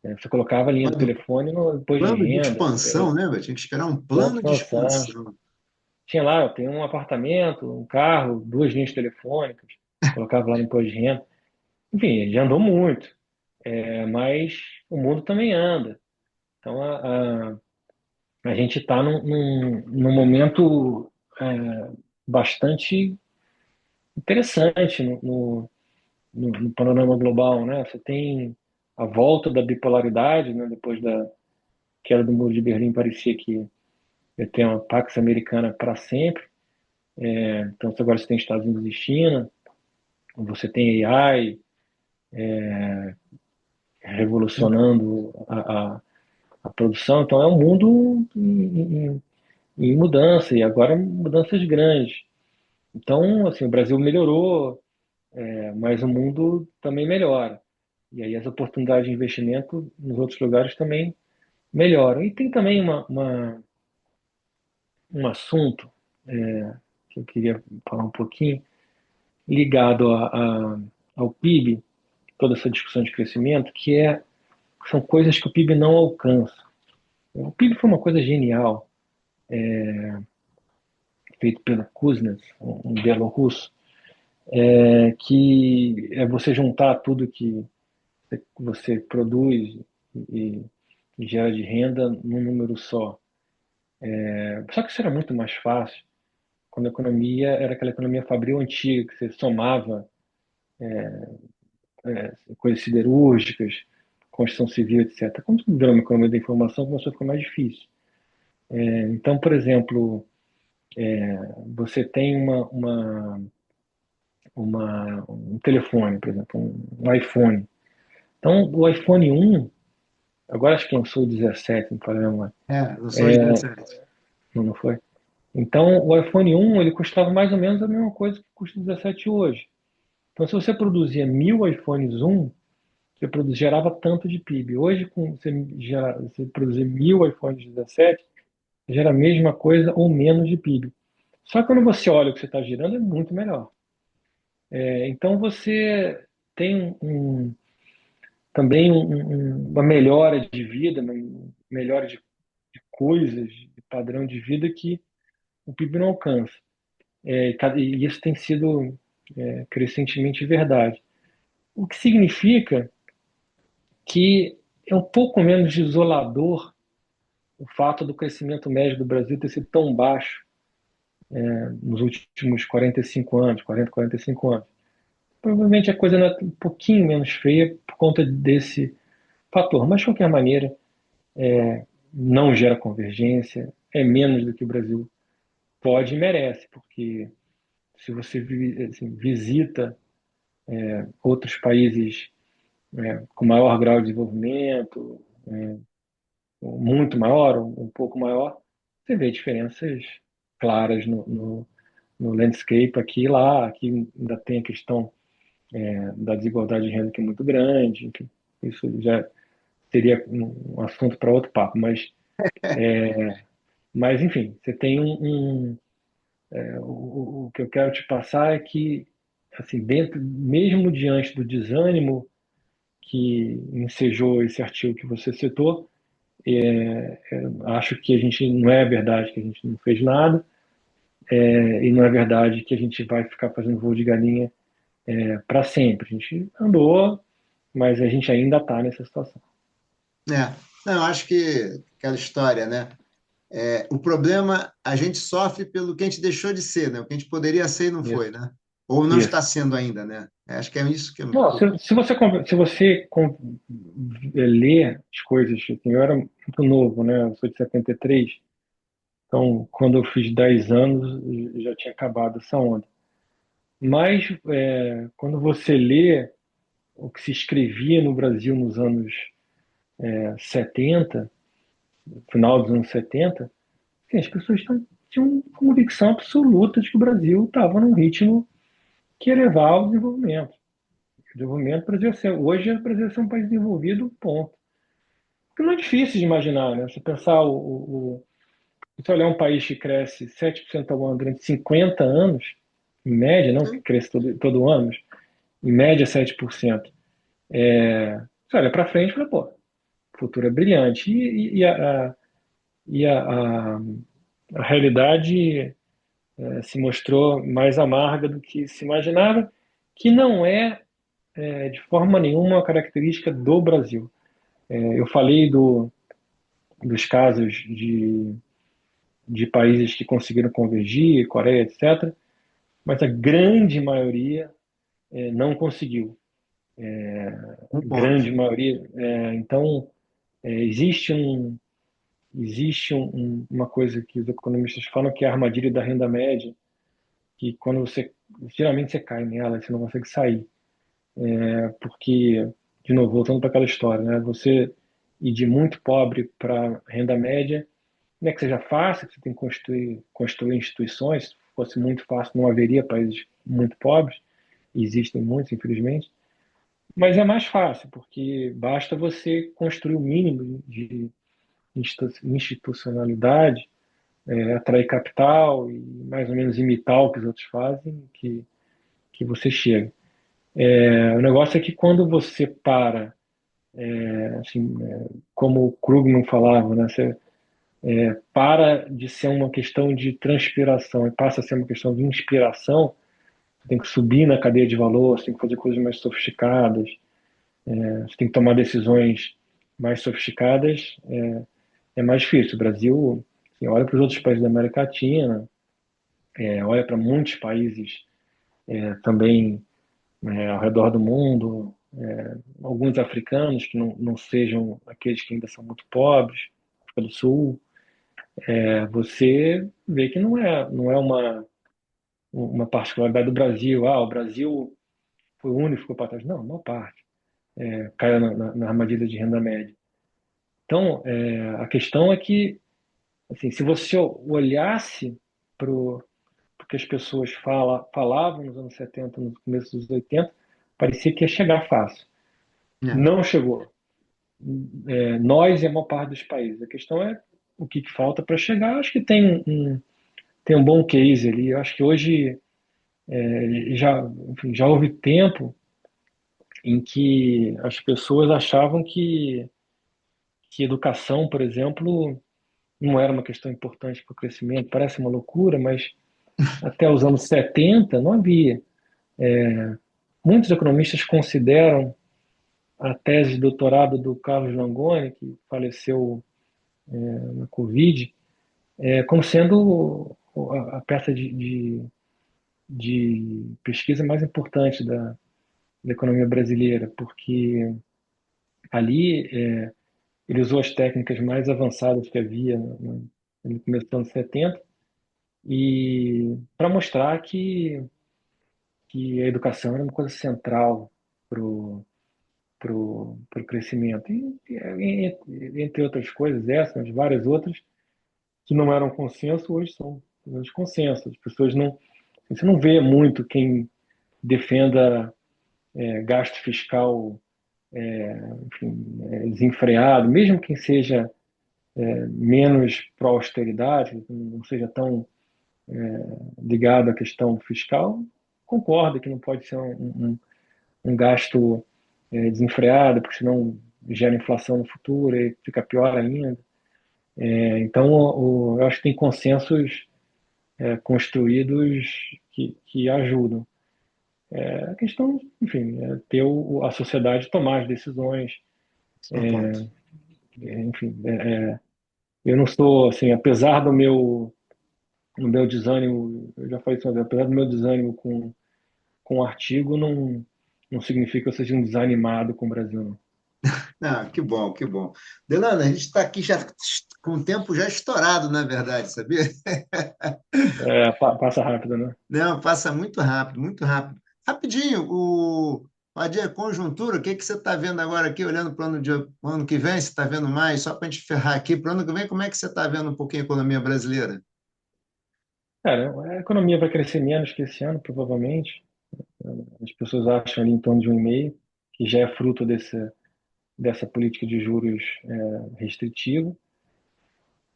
Você colocava a linha do quando telefone no imposto de plano de renda, expansão, né, velho? Tinha que esperar um plano de plano de expansão. expansão. Tinha lá, eu tenho um apartamento, um carro, duas linhas telefônicas, colocava lá no imposto de renda. Enfim, ele já andou muito, mas o mundo também anda. Então, a gente está num momento bastante. interessante no panorama global, né? Você tem a volta da bipolaridade, né? Depois da queda do Muro de Berlim, parecia que ia ter uma Pax Americana para sempre. Então, agora você tem Estados Unidos e China, você tem AI revolucionando a produção. Então, é um mundo em mudança, e agora mudanças grandes. Então, assim, o Brasil melhorou, mas o mundo também melhora. E aí as oportunidades de investimento nos outros lugares também melhoram. E tem também um assunto que eu queria falar um pouquinho, ligado ao PIB, toda essa discussão de crescimento, são coisas que o PIB não alcança. O PIB foi uma coisa genial, feito pelo Kuznets, um bielorrusso, que é você juntar tudo que você produz e, e gera de renda num número só. Só que isso era muito mais fácil quando a economia era aquela economia fabril antiga, que você somava coisas siderúrgicas, construção civil, etc. Quando virou uma economia da informação, começou a ficar mais difícil. Então, por exemplo, você tem um telefone, por exemplo, um iPhone. Então, o iPhone 1, agora acho que lançou o 17, não falei a memória. Não sou os 17. Não, não foi? Então, o iPhone 1 ele custava mais ou menos a mesma coisa que custa o 17 hoje. Então, se você produzia 1.000 iPhones 1, gerava tanto de PIB. Hoje, você produzir 1.000 iPhones 17, gera a mesma coisa ou menos de PIB. Só que quando você olha o que você está gerando, é muito melhor. Então, você tem também uma melhora de vida, uma melhora de coisas, de padrão de vida que o PIB não alcança. E isso tem sido crescentemente verdade. O que significa que é um pouco menos desolador o fato do crescimento médio do Brasil ter sido tão baixo nos últimos 45 anos, 40, 45 anos. Provavelmente a coisa é um pouquinho menos feia por conta desse fator, mas de qualquer maneira não gera convergência, é menos do que o Brasil pode e merece, porque se você assim, visita outros países com maior grau de desenvolvimento, muito maior, um pouco maior, você vê diferenças claras no landscape aqui e lá. Aqui ainda tem a questão da desigualdade de renda que é muito grande, enfim, isso já seria um assunto para outro papo, mas enfim, você tem o que eu quero te passar é que, assim, mesmo diante do desânimo que ensejou esse artigo que você citou, acho que a gente não é verdade que a gente não fez nada, e não é verdade que a gente vai ficar fazendo voo de galinha para sempre. A gente andou, mas a gente ainda está nessa situação. É. Não, eu acho que aquela história, né? O problema, a gente sofre pelo que a gente deixou de ser, né? O que a gente poderia ser e não foi, Isso, né? Ou não está isso. sendo ainda, né? Acho que é isso que Não, se você lê as coisas, assim, eu era muito novo, né? Eu sou de 73, então quando eu fiz 10 anos já tinha acabado essa onda. Mas quando você lê o que se escrevia no Brasil nos anos 70, final dos anos 70, assim, as pessoas tinham convicção absoluta de que o Brasil estava num ritmo que ia levar ao desenvolvimento. O desenvolvimento, hoje o Brasil é um país desenvolvido, ponto. Porque não é difícil de imaginar, né? Você pensar, se olhar um país que cresce 7% ao ano durante 50 anos, em média, não que cresce todo ano, mas em média 7%. Você olha para frente e fala, pô, o futuro é brilhante. E a realidade se mostrou mais amarga do que se imaginava, que não é de forma nenhuma uma característica do Brasil. Eu falei dos casos de países que conseguiram convergir, Coreia, etc. mas a grande maioria não conseguiu. Um ponto. Grande maioria. Então, existe uma coisa que os economistas falam que é a armadilha da renda média, que quando geralmente você cai nela, você não consegue sair. Porque, de novo, voltando para aquela história, né? Você ir de muito pobre para renda média, não é que seja fácil, que você tem que construir instituições. Se fosse muito fácil, não haveria países muito pobres. Existem muitos, infelizmente. Mas é mais fácil, porque basta você construir o mínimo de institucionalidade, atrair capital e mais ou menos imitar o que os outros fazem, que você chega. O negócio é que quando você para, assim, como o Krugman falava, né, você para de ser uma questão de transpiração e passa a ser uma questão de inspiração, você tem que subir na cadeia de valor, você tem que fazer coisas mais sofisticadas, você tem que tomar decisões mais sofisticadas, é mais difícil. O Brasil, assim, olha para os outros países da América Latina, olha para muitos países também ao redor do mundo, alguns africanos que não sejam aqueles que ainda são muito pobres, África do Sul, você vê que não é uma particularidade do Brasil. O Brasil foi o único que ficou para trás. Não, a maior parte caiu na armadilha de renda média. Então, a questão é que, assim, se você olhasse para o que as pessoas falavam nos anos 70, no começo dos 80, parecia que ia chegar fácil. É. Não chegou. Nós e a maior parte dos países. A questão é o que falta para chegar. Acho que tem um bom case ali. Eu acho que hoje enfim, já houve tempo em que as pessoas achavam que educação, por exemplo, não era uma questão importante para o crescimento. Parece uma loucura, mas até os anos 70 não havia. Muitos economistas consideram a tese de doutorado do Carlos Langoni, que faleceu na Covid, como sendo a peça de pesquisa mais importante da economia brasileira, porque ali ele usou as técnicas mais avançadas que havia no começo dos anos 70 e para mostrar que a educação era uma coisa central para o crescimento. Entre outras coisas, essas, mas várias outras, que não eram consenso, hoje são os consensos. As pessoas não. Você não vê muito quem defenda gasto fiscal, enfim, desenfreado, mesmo quem seja menos pró-austeridade, não seja tão ligado à questão fiscal, concorda que não pode ser um gasto desenfreado, porque senão gera inflação no futuro e fica pior ainda. Então, eu acho que tem consensos construídos que ajudam. A questão, enfim, é ter a sociedade tomar as decisões. Esse é um ponto. Enfim, eu não estou, assim, apesar do meu desânimo, eu já falei isso uma vez, apesar do meu desânimo com o artigo, não significa que eu seja um desanimado com o Brasil, não. Ah, que bom, que bom. Delano, a gente está aqui já com o tempo já estourado, na verdade, sabia? Passa rápido, né? Não, passa muito rápido, muito rápido. Rapidinho, a conjuntura, o que que você está vendo agora aqui, olhando para o ano que vem? Você está vendo mais? Só para a gente ferrar aqui, para o ano que vem, como é que você está vendo um pouquinho a economia brasileira? Cara, a economia vai crescer menos que esse ano, provavelmente. As pessoas acham ali em torno de 1,5, que já é fruto dessa política de juros restritiva.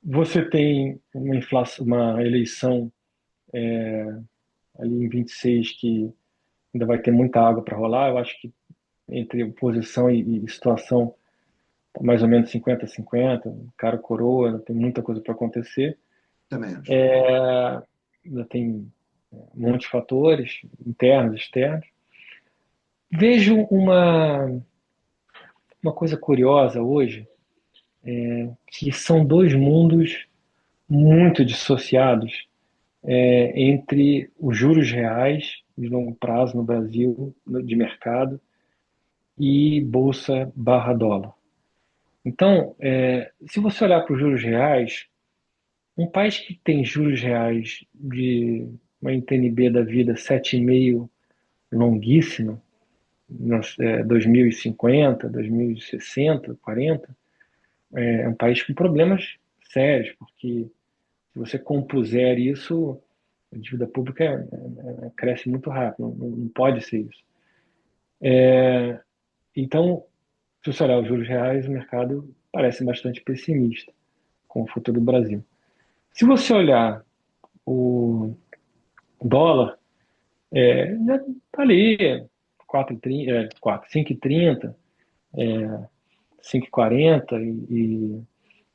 Você tem uma inflação, uma eleição ali em 26 que ainda vai ter muita água para rolar. Eu acho que entre oposição e situação, tá mais ou menos 50-50, cara coroa, tem muita coisa para acontecer. Também acho. Ainda tem um monte de fatores internos, externos. Vejo uma coisa curiosa hoje, que são dois mundos muito dissociados, entre os juros reais de longo prazo no Brasil, de mercado, e bolsa barra dólar. Então, se você olhar para os juros reais, um país que tem juros reais de uma NTN-B da vida 7,5 longuíssima, 2050, 2060, 40, é um país com problemas sérios, porque se você compuser isso, a dívida pública cresce muito rápido, não pode ser isso. Então, se você olhar os juros reais, o mercado parece bastante pessimista com o futuro do Brasil. Se você olhar o dólar, já está ali, 4,30, 5,30, 5,40 e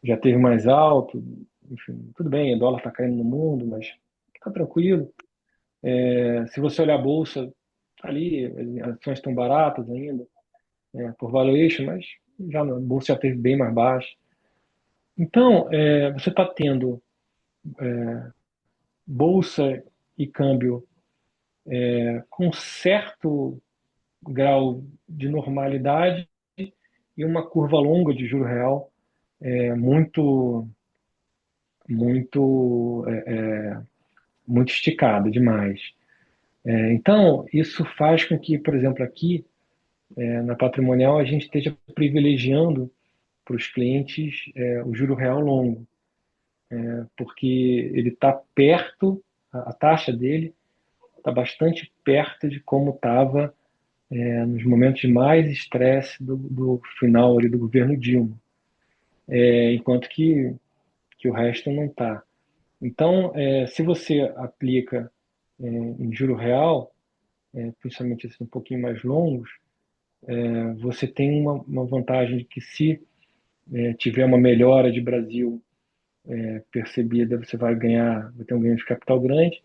já teve mais alto. Enfim, tudo bem, o dólar está caindo no mundo, mas está tranquilo. Se você olhar a bolsa, tá ali, as ações estão baratas ainda, por valuation, mas já a bolsa já teve bem mais baixa. Então, você está tendo bolsa e câmbio com certo grau de normalidade e uma curva longa de juro real muito, muito, muito esticada demais. Então, isso faz com que, por exemplo, aqui na patrimonial, a gente esteja privilegiando para os clientes o juro real longo, porque ele está perto, a taxa dele está bastante perto de como estava nos momentos de mais estresse do final ali do governo Dilma, enquanto que o resto não está. Então, se você aplica em juro real, principalmente esses um pouquinho mais longos, você tem uma vantagem de que se tiver uma melhora de Brasil percebida, você vai ter um ganho de capital grande.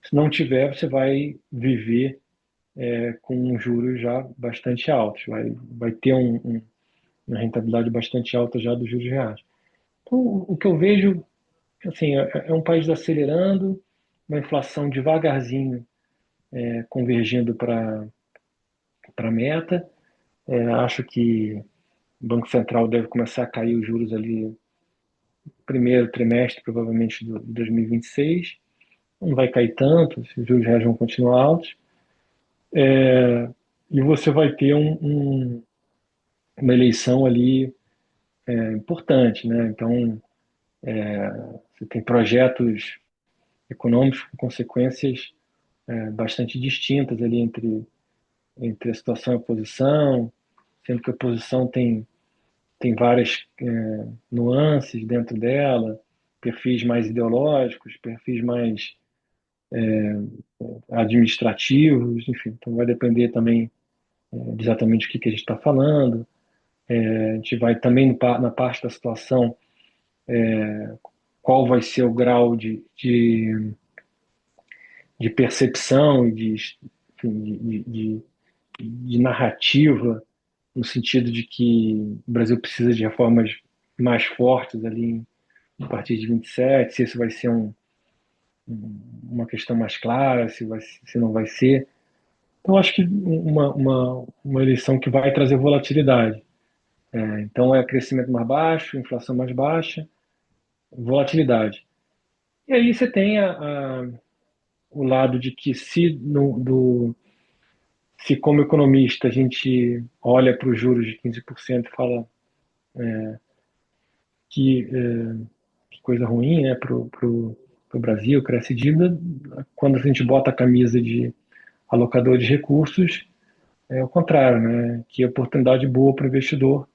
Se não tiver, você vai viver com juros já bastante altos, vai ter uma rentabilidade bastante alta já dos juros reais. Então, o que eu vejo, assim, é um país acelerando, uma inflação devagarzinho convergindo para a meta. Acho que o Banco Central deve começar a cair os juros ali no primeiro trimestre, provavelmente, de 2026. Não vai cair tanto, os juros reais vão continuar altos. E você vai ter uma eleição ali importante, né? Então, você tem projetos econômicos com consequências bastante distintas ali entre a situação e a oposição, sendo que a oposição tem várias nuances dentro dela, perfis mais ideológicos, perfis mais administrativos, enfim. Então vai depender também exatamente do que a gente está falando. A gente vai também na parte da situação, qual vai ser o grau de percepção e enfim, de narrativa, no sentido de que o Brasil precisa de reformas mais fortes ali a partir de 27, se isso vai ser uma questão mais clara, se não vai ser. Então, acho que uma eleição que vai trazer volatilidade. Então, é crescimento mais baixo, inflação mais baixa, volatilidade. E aí você tem o lado de que se como economista a gente olha para os juros de 15% e fala que, que coisa ruim, né, pro Brasil, cresce dívida, quando a gente bota a camisa de alocador de recursos, é o contrário, né, que é oportunidade boa para o investidor,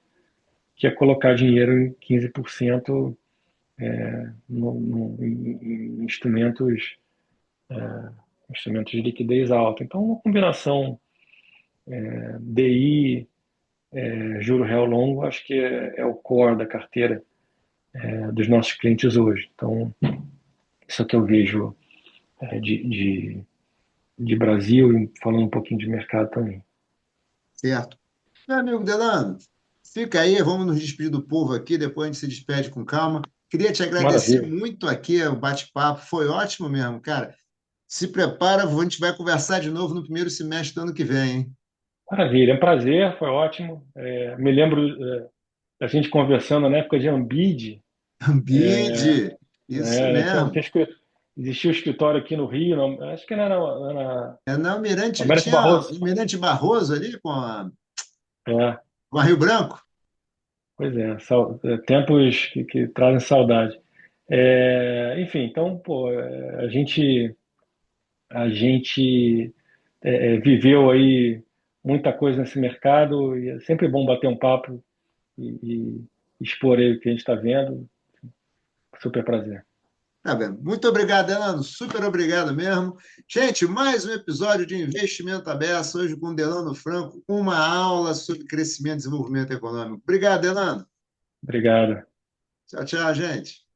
que é colocar dinheiro em 15% em instrumentos de liquidez alta. Então, uma combinação DI, juro real longo, acho que é o core da carteira dos nossos clientes hoje. Então, isso é o que eu vejo de Brasil e falando um pouquinho de mercado também. Certo. Meu amigo Delano, fica aí, vamos nos despedir do povo aqui, depois a gente se despede com calma. Queria te agradecer Maravilha. muito aqui, o bate-papo foi ótimo mesmo, cara. Se prepara, a gente vai conversar de novo no primeiro semestre do ano que vem, hein? Maravilha, é um prazer, foi ótimo. Me lembro, da gente conversando na época de Ambid, Bide, isso então, mesmo. existia o escritório aqui no Rio, acho que era É na Almirante, ele Almirante tinha o Barroso. Almirante Barroso ali É, com a Rio Branco. pois é, tempos que trazem saudade. Enfim, então, pô, a gente viveu aí muita coisa nesse mercado e é sempre bom bater um papo e expor aí o que a gente está vendo. Super prazer. Tá vendo? Muito obrigado, Delano. Super obrigado mesmo. Gente, mais um episódio de Investimento Aberto, hoje com Delano Franco, uma aula sobre crescimento e desenvolvimento econômico. Obrigado, Delano. Obrigado. Tchau, tchau, gente.